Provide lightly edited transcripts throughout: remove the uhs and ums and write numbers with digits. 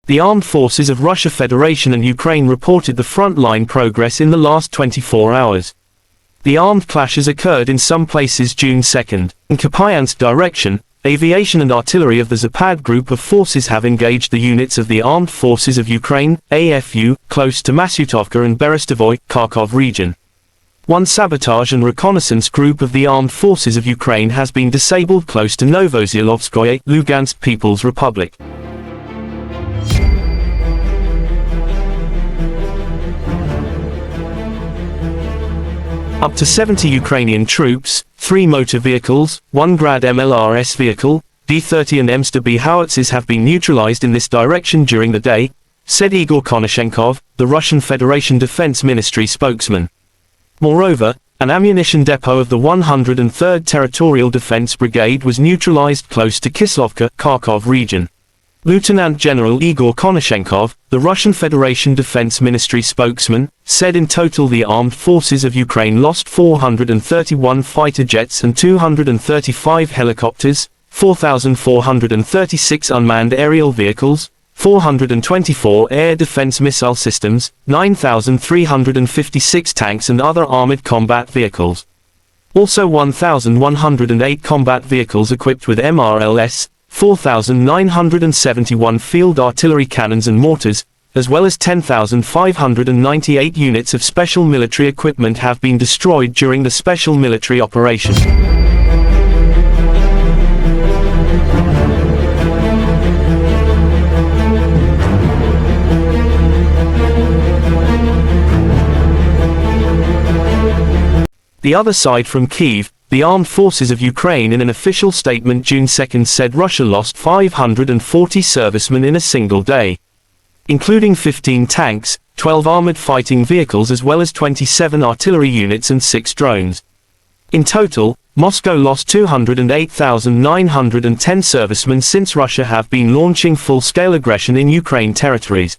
The armed forces of Russia Federation and Ukraine reported the frontline progress in the last 24 hours. The armed clashes occurred in some places June 2nd. In Kupyansk direction, aviation and artillery of the Zapad Group of Forces have engaged the units of the Armed Forces of Ukraine, AFU, close to Masyutovka and Berestovoye, Kharkov region. One sabotage and reconnaissance group of the Armed Forces of Ukraine has been disabled close to Novosyolovskoye, Lugansk People's Republic. Up to 70 Ukrainian troops, 3 motor vehicles, 1 Grad MLRS vehicle, D-30 and Msta-B howitzers have been neutralized in this direction during the day, said Igor Konashenkov, the Russian Federation Defense Ministry spokesman. Moreover, an ammunition depot of the 103rd Territorial Defence Brigade was neutralized close to Kislovka, Kharkov region. Lieutenant General Igor Konashenkov, the Russian Federation Defense Ministry spokesman, said in total the armed forces of Ukraine lost 431 fighter jets and 235 helicopters, 4,436 unmanned aerial vehicles, 424 air defense missile systems, 9,356 tanks and other armored combat vehicles. Also 1,108 combat vehicles equipped with MLRS, 4,971 field artillery cannons and mortars, as well as 10,598 units of special military equipment have been destroyed during the special military operation. The other side from Kyiv, the Armed Forces of Ukraine in an official statement June 2nd said Russia lost 540 servicemen in a single day, including 15 tanks, 12 armored fighting vehicles as well as 27 artillery units and 6 drones. In total, Moscow lost 208,910 servicemen since Russia have been launching full-scale aggression in Ukraine territories.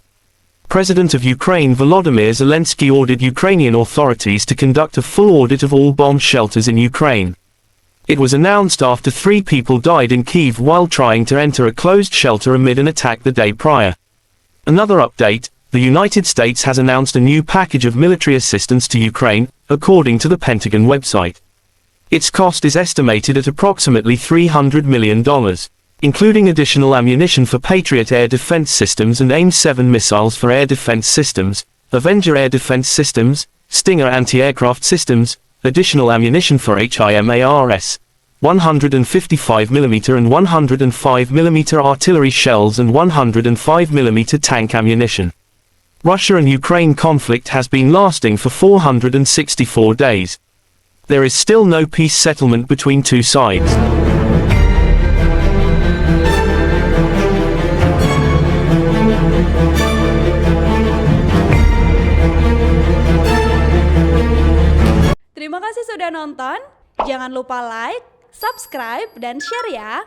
President of Ukraine Volodymyr Zelensky ordered Ukrainian authorities to conduct a full audit of all bomb shelters in Ukraine. It was announced after 3 people died in Kyiv while trying to enter a closed shelter amid an attack the day prior. Another update, the United States has announced a new package of military assistance to Ukraine, according to the Pentagon website. Its cost is estimated at approximately $300 million. Including additional ammunition for Patriot air defense systems and AIM-7 missiles for air defense systems, Avenger air defense systems, Stinger anti-aircraft systems, additional ammunition for HIMARS, 155mm and 105mm artillery shells and 105mm tank ammunition. Russia and Ukraine conflict has been lasting for 464 days. There is still no peace settlement between two sides. Terima kasih sudah nonton, jangan lupa like, subscribe, dan share ya!